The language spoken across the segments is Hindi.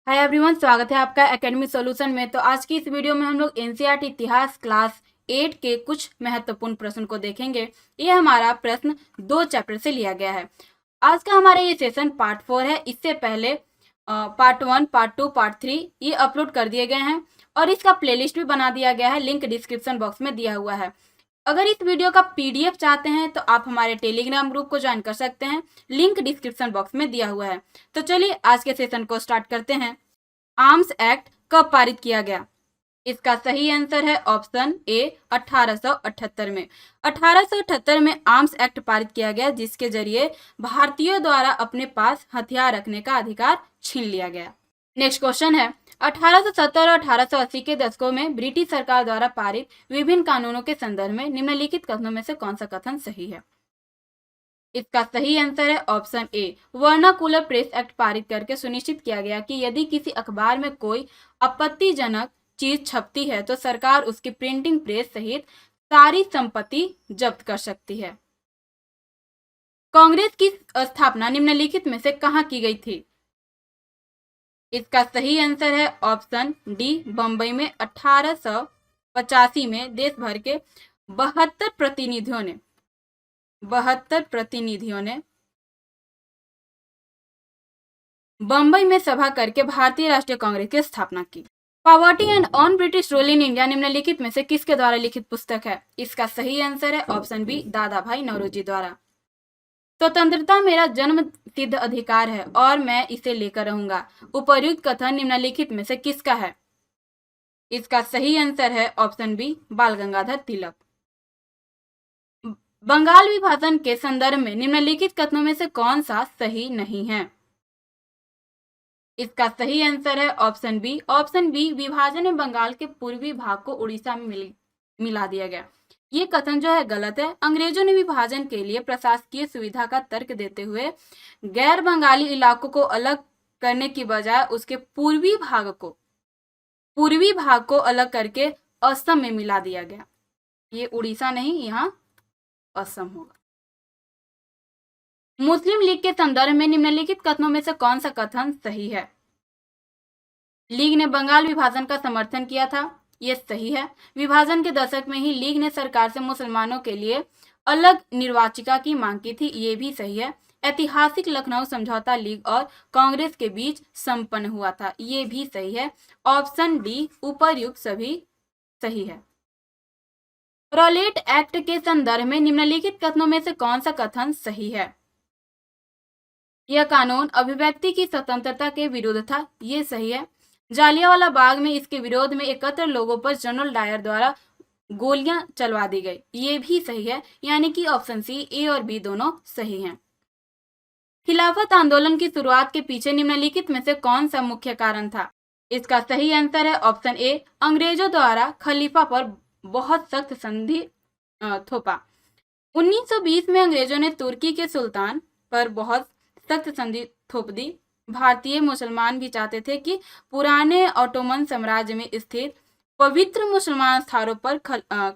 हाय एवरीवन, स्वागत है आपका एकेडमिक सॉल्यूशन में। तो आज की इस वीडियो में हम लोग एनसीईआरटी इतिहास क्लास 8 के कुछ महत्वपूर्ण प्रश्न को देखेंगे। ये हमारा प्रश्न 2 चैप्टर से लिया गया है। आज का हमारा ये सेशन पार्ट 4 है। इससे पहले पार्ट 1, पार्ट 2, पार्ट 3 ये अपलोड कर दिए गए हैं और इसका प्लेलिस्ट भी बना दिया गया है। लिंक डिस्क्रिप्शन बॉक्स में दिया हुआ है। अगर इस वीडियो का पीडीएफ चाहते हैं तो आप हमारे टेलीग्राम ग्रुप को ज्वाइन कर सकते हैं। लिंक डिस्क्रिप्शन बॉक्स में दिया हुआ है। तो चलिए आज के सेशन को स्टार्ट करते हैं। आर्म्स एक्ट कब पारित किया गया? इसका सही आंसर है ऑप्शन ए 1878 में। 1878 में आर्म्स एक्ट पारित किया गया, जिसके जरिए भारतीयों द्वारा अपने पास हथियार रखने का अधिकार छीन लिया गया। नेक्स्ट क्वेश्चन है 1870 और 1880 के दशकों में ब्रिटिश सरकार द्वारा पारित विभिन्न कानूनों के संदर्भ में निम्नलिखित कथनों में से कौन सा कथन सही है? इसका सही आंसर है option A vernacular press act पारित करके सुनिश्चित किया गया कि यदि किसी अखबार में कोई आपत्तिजनक चीज छपती है तो सरकार उसकी प्रिंटिंग प्रेस सहित सारी संपत्ति जब्त कर सकती है। कांग्रेस की स्थापना निम्नलिखित में से कहां की गई थी? इसका सही आंसर है ऑप्शन डी बंबई में। 1885 में देश भर के 72 प्रतिनिधियों ने बंबई में सभा करके भारतीय राष्ट्रीय कांग्रेस की स्थापना की। Poverty and on British rule in India निम्नलिखित में से किसके द्वारा लिखित पुस्तक है? इसका सही आंसर है ऑप्शन बी दादा भाई नौरोजी द्वारा। स्वतंत्रता मेरा जन्म सिद्ध अधिकार है और मैं इसे लेकर रहूंगा। उपर्युक्त कथन निम्नलिखित में से किसका है? इसका सही आंसर है ऑप्शन बी बाल गंगाधर तिलक। बंगाल विभाजन के संदर्भ में निम्नलिखित कथनों में से कौन सा सही नहीं है? इसका सही आंसर है ऑप्शन बी। ऑप्शन बी विभाजन में बंगाल के पूर्वी भाग को उड़ीसा में मिला दिया गया। ये कथन जो है गलत है। अंग्रेजों ने विभाजन के लिए प्रशासकीय सुविधा का तर्क देते हुए गैर बंगाली इलाकों को अलग करने की बजाय उसके पूर्वी भाग को अलग करके असम में मिला दिया गया। ये उड़ीसा नहीं, यहाँ असम होगा। मुस्लिम लीग के संदर्भ में निम्नलिखित कथनों में से कौन सा कथन सही है? लीग ने बंगाल विभाजन का समर्थन किया था, ये सही है। विभाजन के दशक में ही लीग ने सरकार से मुसलमानों के लिए अलग निर्वाचिका की मांग की थी, ये भी सही है। ऐतिहासिक लखनऊ समझौता लीग और कांग्रेस के बीच संपन्न हुआ था, ये भी सही है। ऑप्शन डी उपर्युक्त सभी सही है। रॉलेट एक्ट के संदर्भ में निम्नलिखित कथनों में से कौन सा कथन सही है? यह कानून अभिव्यक्ति की स्वतंत्रता के विरुद्ध था, ये सही है। जालियांवाला बाग में इसके विरोध में एकत्र लोगों पर जनरल डायर द्वारा गोलियां चलवा दी गई, ये भी सही है। यानी कि ऑप्शन सी ए और बी दोनों सही हैं। खिलाफत आंदोलन की शुरुआत के पीछे निम्नलिखित में से कौन सा मुख्य कारण था? इसका सही आंसर है ऑप्शन ए अंग्रेजों द्वारा खलीफा पर बहुत सख्त संधि थोपा। 1920 में अंग्रेजों ने तुर्की के सुल्तान पर बहुत सख्त संधि थोप दी। भारतीय मुसलमान भी चाहते थे कि पुराने ऑटोमन साम्राज्य में स्थित पवित्र मुसलमान स्थानों पर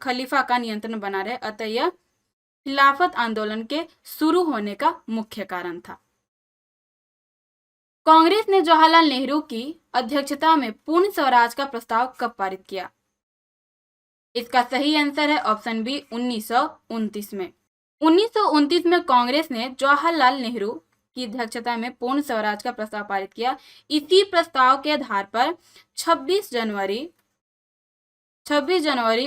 खलीफा का नियंत्रण बना रहे, अतः यह खिलाफत आंदोलन के शुरू होने का मुख्य कारण था। कांग्रेस ने जवाहरलाल नेहरू की अध्यक्षता में पूर्ण स्वराज का प्रस्ताव कब पारित किया? इसका सही आंसर है ऑप्शन बी 1929 में। 1929 में कांग्रेस ने जवाहरलाल नेहरू की अध्यक्षता में पूर्ण स्वराज का प्रस्ताव पारित किया। इसी प्रस्ताव के आधार पर 26 जनवरी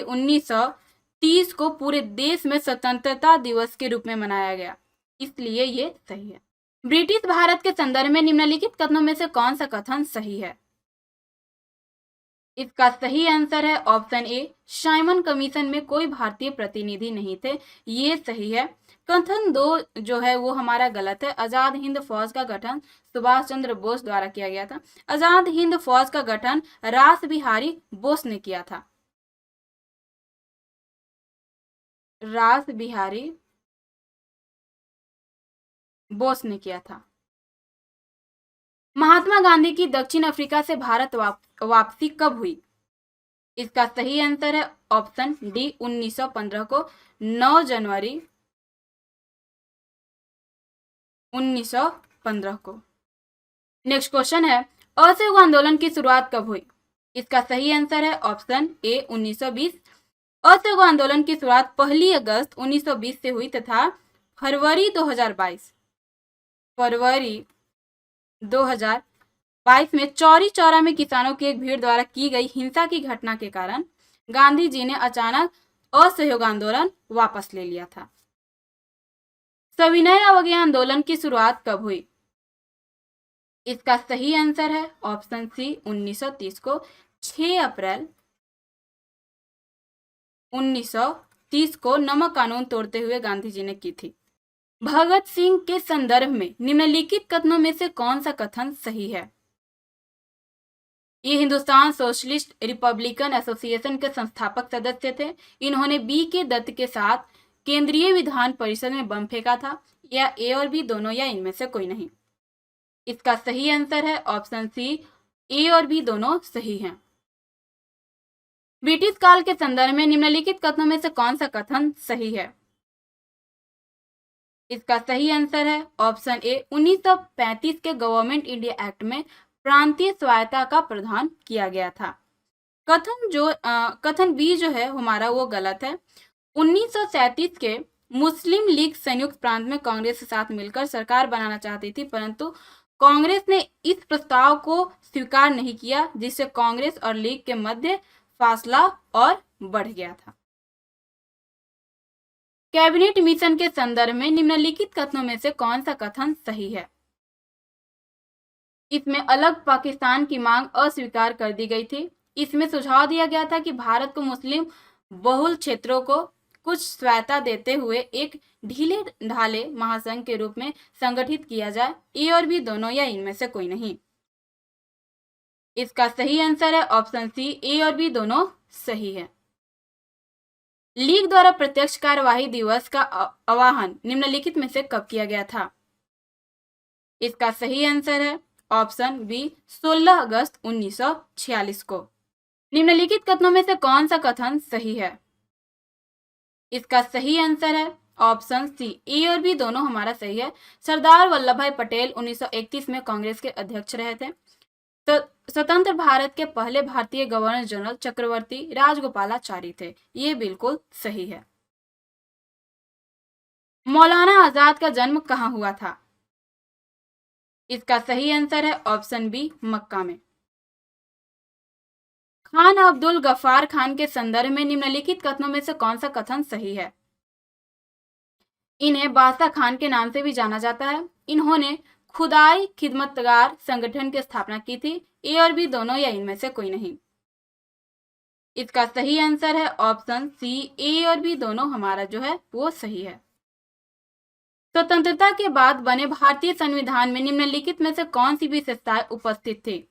1930 को पूरे देश में स्वतंत्रता दिवस के रूप में मनाया गया, इसलिए ये सही है। ब्रिटिश भारत के संदर्भ में निम्नलिखित कथनों में से कौन सा कथन सही है? इसका सही आंसर है ऑप्शन ए साइमन कमीशन में कोई भारतीय प्रतिनिधि नहीं थे, ये सही है। कथन 2 जो है वो हमारा गलत है। आजाद हिंद फौज का गठन सुभाष चंद्र बोस द्वारा किया गया था। आजाद हिंद फौज का गठन रास बिहारी बोस ने किया था। रास बिहारी बोस ने किया था। महात्मा गांधी की दक्षिण अफ्रीका से भारत वापसी कब हुई? इसका सही आंसर है ऑप्शन डी 1915 को, 9 जनवरी 1915 को। नेक्स्ट क्वेश्चन है असहयोग आंदोलन की शुरुआत कब हुई? इसका सही आंसर है ऑप्शन ए 1920। असहयोग आंदोलन की शुरुआत 1 अगस्त 1920 से हुई तथा फरवरी 2022 में चौरी चौरा में किसानों की एक भीड़ द्वारा की गई हिंसा की घटना के कारण गांधी जी ने अचानक असहयोग आंदोलन वापस ले लिया था। सविनय अवज्ञा आंदोलन की शुरुआत कब हुई? इसका सही आंसर है ऑप्शन सी 1930 को। 6 अप्रैल 1930 को नमक कानून तोड़ते हुए गांधी जी ने की थी। भगत सिंह के संदर्भ में निम्नलिखित कथनों में से कौन सा कथन सही है? ये हिंदुस्तान सोशलिस्ट रिपब्लिकन एसोसिएशन के संस्थापक सदस्य थे। इन्होंने बी के दत्त के साथ केंद्रीय विधान परिषद में बम फेंका था। या ए और बी दोनों या इनमें से कोई नहीं? इसका सही आंसर है ऑप्शन सी ए और बी दोनों सही हैं। ब्रिटिश काल के संदर्भ में निम्नलिखित कथनों में से कौन सा कथन सही है? इसका सही आंसर है ऑप्शन ए 1935 के गवर्नमेंट इंडिया एक्ट में प्रांतीय स्वायत्ता का प्रावधान किया गया था। कथन बी जो है हमारा वो गलत है। 1937 के मुस्लिम लीग संयुक्त प्रांत में कांग्रेस के साथ मिलकर सरकार बनाना चाहती थी, परंतु कांग्रेस ने इस प्रस्ताव को स्वीकार नहीं किया, जिससे कांग्रेस और लीग के मध्य फासला और बढ़ गया था। कैबिनेट मिशन के संदर्भ में निम्नलिखित कथनों में से कौन सा कथन सही है? इसमें अलग पाकिस्तान की मांग अस्वीकार कर दी गई थी। इसमें सुझाव दिया गया था कि भारत को मुस्लिम बहुल क्षेत्रों को कुछ स्वायत्ता देते हुए एक ढीले ढाले महासंघ के रूप में संगठित किया जाए। ए और बी दोनों या इनमें से कोई नहीं? इसका सही आंसर है ऑप्शन सी ए और बी दोनों सही है। लीग द्वारा प्रत्यक्ष कार्यवाही दिवस का आह्वान निम्नलिखित में से कब किया गया था? इसका सही आंसर है ऑप्शन बी 16 अगस्त 1946 को। निम्नलिखित कथनों में से कौन सा कथन सही है? इसका सही आंसर है ऑप्शन सी ए और बी दोनों हमारा सही है। सरदार वल्लभ भाई पटेल 1931 में कांग्रेस के अध्यक्ष रहे थे। तो स्वतंत्र भारत के पहले भारतीय गवर्नर जनरल चक्रवर्ती राजगोपालाचारी थे। ये बिल्कुल सही है। मौलाना आजाद का जन्म कहाँ हुआ था? इसका सही आंसर है ऑप्शन बी मक्का में। खान अब्दुल गफ्फार खान के संदर्भ में निम्नलिखित कथनों में से कौन सा कथन सही है? इन्हें बादशाह खान के नाम से भी जाना जाता है। इन्होंने खुदाई खिदमतगार संगठन की स्थापना की थी। ए और बी दोनों या इनमें से कोई नहीं? इसका सही आंसर है ऑप्शन सी ए और बी दोनों हमारा जो है वो सही है। स्वतंत्रता के बाद बने भारतीय संविधान में निम्नलिखित में से कौन सी विशेषताएं उपस्थित थी?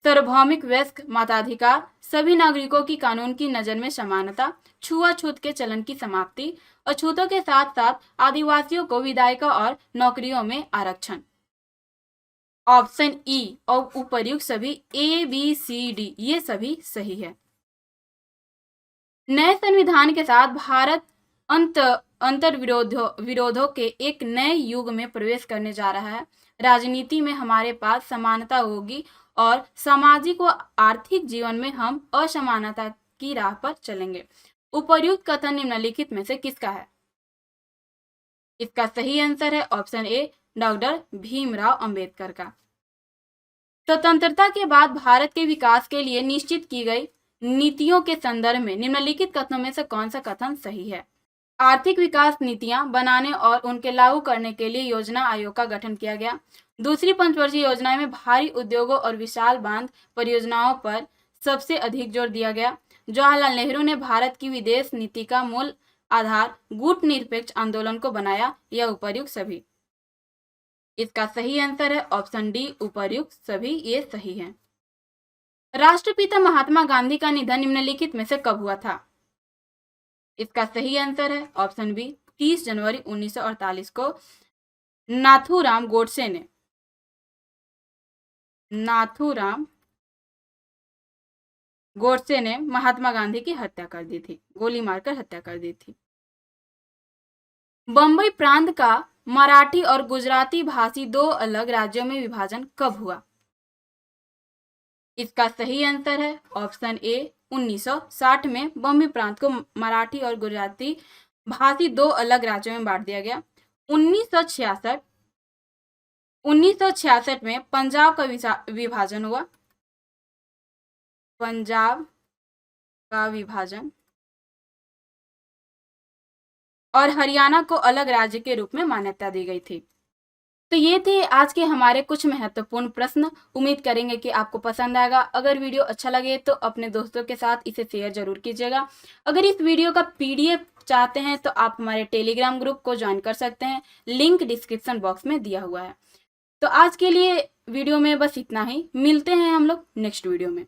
सार्वभौमिक वयस्क मताधिकार, सभी नागरिकों की कानून की नजर में समानता, छुआछूत के चलन की समाप्ति, अछूतों के साथ साथ आदिवासियों को विधायिका और नौकरियों में आरक्षण। ऑप्शन ई और उपर्युक्त सभी ए बी सी डी ये सभी सही है। नए संविधान के साथ भारत अंतर विरोधों के एक नए युग में प्रवेश करने जा रहा है। राजनीति में हमारे पास समानता होगी और सामाजिक व आर्थिक जीवन में हम असमानता की राह पर चलेंगे। उपर्युक्त कथन निम्नलिखित में से किसका है? इसका सही आंसर है option A doctor Bhimrao Ambedkar का। स्वतंत्रता के बाद भारत के विकास के लिए निश्चित की गई नीतियों के संदर्भ में निम्नलिखित कथनों में से कौन सा कथन सही है? आर्थिक विकास नीतियां बनाने और उनके लागू करने के लिए योजना आयोग का गठन किया गया। दूसरी पंचवर्षीय योजना में भारी उद्योगों और विशाल बांध परियोजनाओं पर सबसे अधिक जोर दिया गया। जवाहरलाल नेहरू ने भारत की विदेश नीति का मूल आधार गुट निरपेक्ष आंदोलन को बनाया। यह उपर्युक्त सभी। इसका सही आंसर है ऑप्शन डी उपर्युक्त सभी ये सही है। राष्ट्रपिता महात्मा गांधी का निधन निम्नलिखित में से कब हुआ था? इसका सही आंसर है ऑप्शन बी 30 जनवरी 1948 को नाथूराम गोडसे ने महात्मा गांधी की हत्या कर दी थी, गोली मारकर हत्या कर दी थी। बंबई प्रांत का मराठी और गुजराती भाषी दो अलग राज्यों में विभाजन कब हुआ? इसका सही आंसर है ऑप्शन ए 1960 में बम्बई प्रांत को मराठी और गुजराती भाषी दो अलग राज्यों में बांट दिया गया। 1966 में पंजाब का विभाजन हुआ। पंजाब का विभाजन और हरियाणा को अलग राज्य के रूप में मान्यता दी गई थी। तो ये थे आज के हमारे कुछ महत्वपूर्ण प्रश्न। उम्मीद करेंगे कि आपको पसंद आएगा। अगर वीडियो अच्छा लगे तो अपने दोस्तों के साथ इसे शेयर जरूर कीजिएगा। अगर इस वीडियो का PDF चाहते हैं तो आप हमारे टेलीग्राम ग्रुप को ज्वाइन कर सकते हैं, लिंक डिस्क्रिप्शन बॉक्स में दिया हुआ है। तो आज के लिए वीडियो में बस इतना ही। मिलते हैं हम लोग नेक्स्ट वीडियो में।